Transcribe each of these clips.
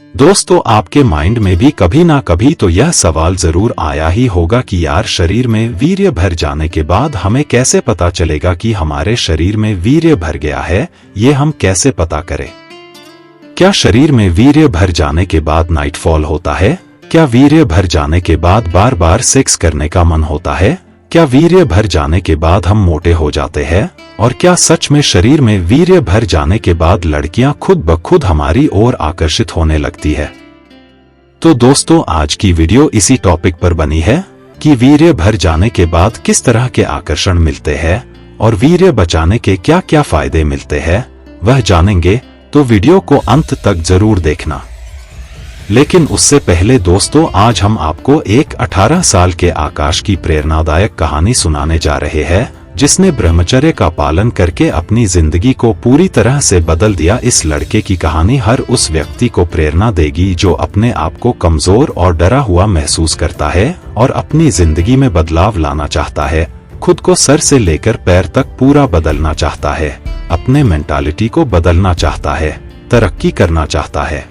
दोस्तों, आपके माइंड में भी कभी ना कभी तो यह सवाल जरूर आया ही होगा कि यार, शरीर में वीर्य भर जाने के बाद हमें कैसे पता चलेगा कि हमारे शरीर में वीर्य भर गया है? ये हम कैसे पता करें? क्या शरीर में वीर्य भर जाने के बाद नाइटफॉल होता है? क्या वीर्य भर जाने के बाद बार बार सेक्स करने का मन होता है? क्या वीर्य भर जाने के बाद हम मोटे हो जाते हैं? और क्या सच में शरीर में वीर्य भर जाने के बाद लड़कियां खुद ब खुद हमारी ओर आकर्षित होने लगती है? तो दोस्तों, आज की वीडियो इसी टॉपिक पर बनी है कि वीर्य भर जाने के बाद किस तरह के आकर्षण मिलते हैं और वीर्य बचाने के क्या क्या फायदे मिलते हैं, वह जानेंगे। तो वीडियो को अंत तक जरूर देखना। लेकिन उससे पहले दोस्तों, आज हम आपको एक 18 साल के आकाश की प्रेरणादायक कहानी सुनाने जा रहे हैं, जिसने ब्रह्मचर्य का पालन करके अपनी जिंदगी को पूरी तरह से बदल दिया। इस लड़के की कहानी हर उस व्यक्ति को प्रेरणा देगी जो अपने आप को कमजोर और डरा हुआ महसूस करता है और अपनी जिंदगी में बदलाव लाना चाहता है, खुद को सर से लेकर पैर तक पूरा बदलना चाहता है, अपने मेंटालिटी को बदलना चाहता है, तरक्की करना चाहता है।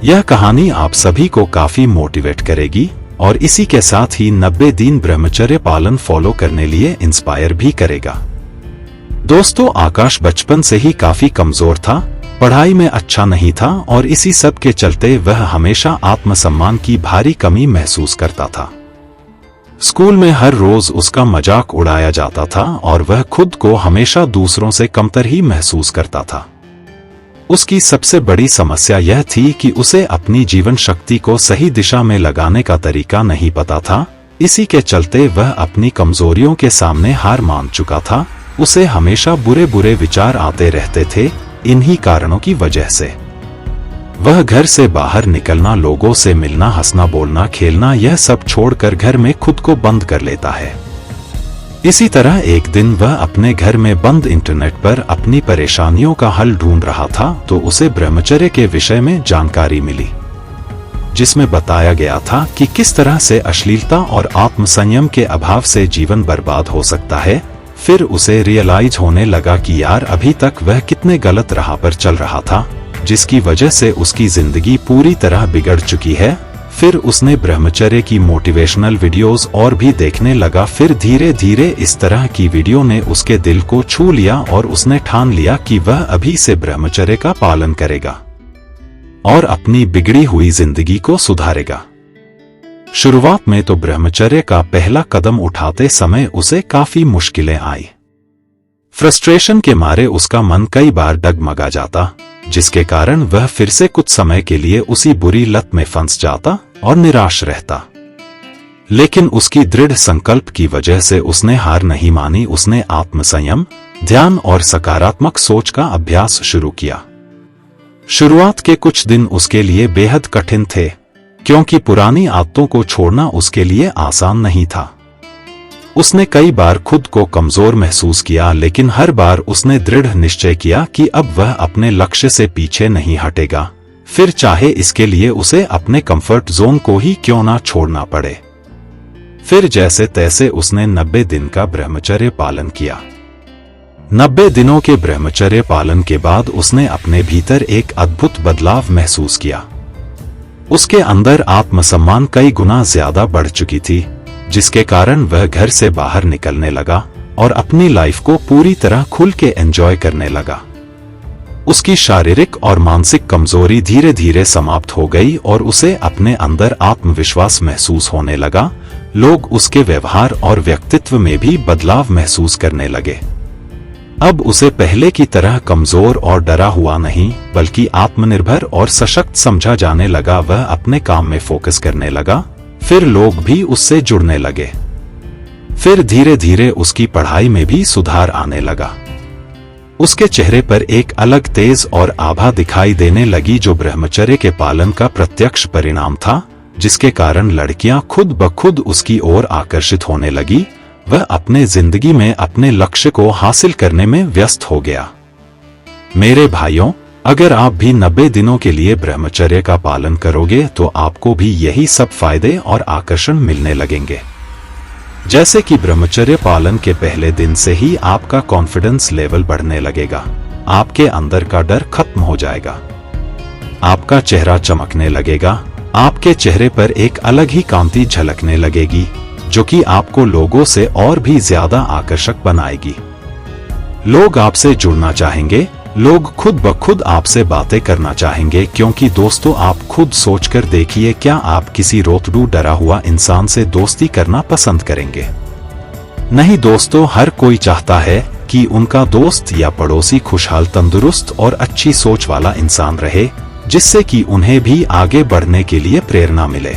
यह कहानी आप सभी को काफी मोटिवेट करेगी और इसी के साथ ही 90 दिन ब्रह्मचर्य पालन फॉलो करने लिए इंस्पायर भी करेगा। दोस्तों, आकाश बचपन से ही काफी कमजोर था, पढ़ाई में अच्छा नहीं था और इसी सब के चलते वह हमेशा आत्मसम्मान की भारी कमी महसूस करता था। स्कूल में हर रोज उसका मजाक उड़ाया जाता था और वह खुद को हमेशा दूसरों से कमतर ही महसूस करता था। उसकी सबसे बड़ी समस्या यह थी कि उसे अपनी जीवन शक्ति को सही दिशा में लगाने का तरीका नहीं पता था। इसी के चलते वह अपनी कमजोरियों के सामने हार मान चुका था। उसे हमेशा बुरे बुरे विचार आते रहते थे। इन्हीं कारणों की वजह से वह घर से बाहर निकलना, लोगों से मिलना, हंसना, बोलना, खेलना, यह सब छोड़कर घर में खुद को बंद कर लेता है। इसी तरह एक दिन वह अपने घर में बंद इंटरनेट पर अपनी परेशानियों का हल ढूंढ रहा था तो उसे ब्रह्मचर्य के विषय में जानकारी मिली, जिसमें बताया गया था कि किस तरह से अश्लीलता और आत्मसंयम के अभाव से जीवन बर्बाद हो सकता है। फिर उसे रियलाइज होने लगा कि यार, अभी तक वह कितने गलत राह पर चल रहा था, जिसकी वजह से उसकी जिंदगी पूरी तरह बिगड़ चुकी है। फिर उसने ब्रह्मचर्य की मोटिवेशनल वीडियोस और भी देखने लगा। फिर धीरे धीरे इस तरह की वीडियो ने उसके दिल को छू लिया और उसने ठान लिया कि वह अभी से ब्रह्मचर्य का पालन करेगा और अपनी बिगड़ी हुई जिंदगी को सुधारेगा। शुरुआत में तो ब्रह्मचर्य का पहला कदम उठाते समय उसे काफी मुश्किलें आई। फ्रस्ट्रेशन के मारे उसका मन कई बार डगमगा जाता, जिसके कारण वह फिर से कुछ समय के लिए उसी बुरी लत में फंस जाता और निराश रहता। लेकिन उसकी दृढ़ संकल्प की वजह से उसने हार नहीं मानी। उसने आत्मसंयम, ध्यान और सकारात्मक सोच का अभ्यास शुरू किया। शुरुआत के कुछ दिन उसके लिए बेहद कठिन थे, क्योंकि पुरानी आदतों को छोड़ना उसके लिए आसान नहीं था। उसने कई बार खुद को कमजोर महसूस किया, लेकिन हर बार उसने दृढ़ निश्चय किया कि अब वह अपने लक्ष्य से पीछे नहीं हटेगा, फिर चाहे इसके लिए उसे अपने कंफर्ट जोन को ही क्यों ना छोड़ना पड़े। फिर जैसे तैसे उसने 90 दिन का ब्रह्मचर्य पालन किया। 90 दिनों के ब्रह्मचर्य पालन के बाद उसने अपने भीतर एक अद्भुत बदलाव महसूस किया। उसके अंदर आत्मसम्मान कई गुना ज्यादा बढ़ चुकी थी, जिसके कारण वह घर से बाहर निकलने लगा और अपनी लाइफ को पूरी तरह खुल के एंजॉय करने लगा। उसकी शारीरिक और मानसिक कमजोरी धीरे धीरे समाप्त हो गई और उसे अपने अंदर आत्मविश्वास महसूस होने लगा। लोग उसके व्यवहार और व्यक्तित्व में भी बदलाव महसूस करने लगे। अब उसे पहले की तरह कमजोर और डरा हुआ नहीं, बल्कि आत्मनिर्भर और सशक्त समझा जाने लगा। वह अपने काम में फोकस करने लगा। फिर लोग भी उससे जुड़ने लगे। फिर धीरे धीरे उसकी पढ़ाई में भी सुधार आने लगा। उसके चेहरे पर एक अलग तेज और आभा दिखाई देने लगी, जो ब्रह्मचर्य के पालन का प्रत्यक्ष परिणाम था, जिसके कारण लड़कियां खुद ब खुद उसकी ओर आकर्षित होने लगी। वह अपने जिंदगी में अपने लक्ष्य को हासिल करने में व्यस्त हो गया। मेरे भाइयों, अगर आप भी 90 दिनों के लिए ब्रह्मचर्य का पालन करोगे तो आपको भी यही सब फायदे और आकर्षण मिलने लगेंगे। जैसे कि ब्रह्मचर्य पालन के पहले दिन से ही आपका कॉन्फिडेंस लेवल बढ़ने लगेगा, आपके अंदर का डर खत्म हो जाएगा। आपका चेहरा चमकने लगेगा। आपके चेहरे पर एक अलग ही कांति झलकने लगेगी, जो कि आपको लोगों से और भी ज्यादा आकर्षक बनाएगी। लोग आपसे जुड़ना चाहेंगे, लोग खुद ब खुद आपसे बातें करना चाहेंगे, क्योंकि दोस्तों आप खुद सोचकर देखिए, क्या आप किसी रोतडू डरा हुआ इंसान से दोस्ती करना पसंद करेंगे? नहीं दोस्तों, हर कोई चाहता है कि उनका दोस्त या पड़ोसी खुशहाल, तंदुरुस्त और अच्छी सोच वाला इंसान रहे, जिससे कि उन्हें भी आगे बढ़ने के लिए प्रेरणा मिले।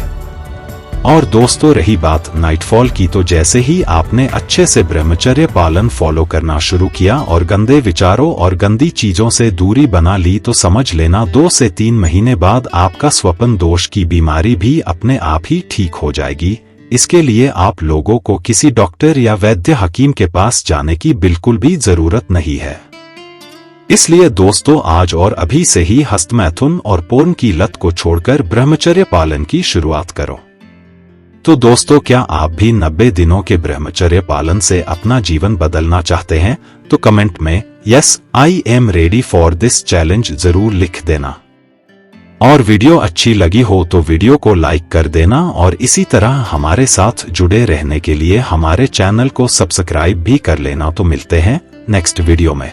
और दोस्तों रही बात नाइटफॉल की, तो जैसे ही आपने अच्छे से ब्रह्मचर्य पालन फॉलो करना शुरू किया और गंदे विचारों और गंदी चीजों से दूरी बना ली, तो समझ लेना 2 से 3 महीने बाद आपका स्वप्न दोष की बीमारी भी अपने आप ही ठीक हो जाएगी। इसके लिए आप लोगों को किसी डॉक्टर या वैद्य हकीम के पास जाने की बिल्कुल भी जरूरत नहीं है। इसलिए दोस्तों आज और अभी से ही हस्तमैथुन और पोर्न की लत को छोड़कर ब्रह्मचर्य पालन की शुरुआत करो। तो दोस्तों क्या आप भी 90 दिनों के ब्रह्मचर्य पालन से अपना जीवन बदलना चाहते हैं? तो कमेंट में yes I am ready for this challenge जरूर लिख देना। और वीडियो अच्छी लगी हो तो वीडियो को लाइक कर देना, और इसी तरह हमारे साथ जुड़े रहने के लिए हमारे चैनल को सब्सक्राइब भी कर लेना। तो मिलते हैं नेक्स्ट वीडियो में।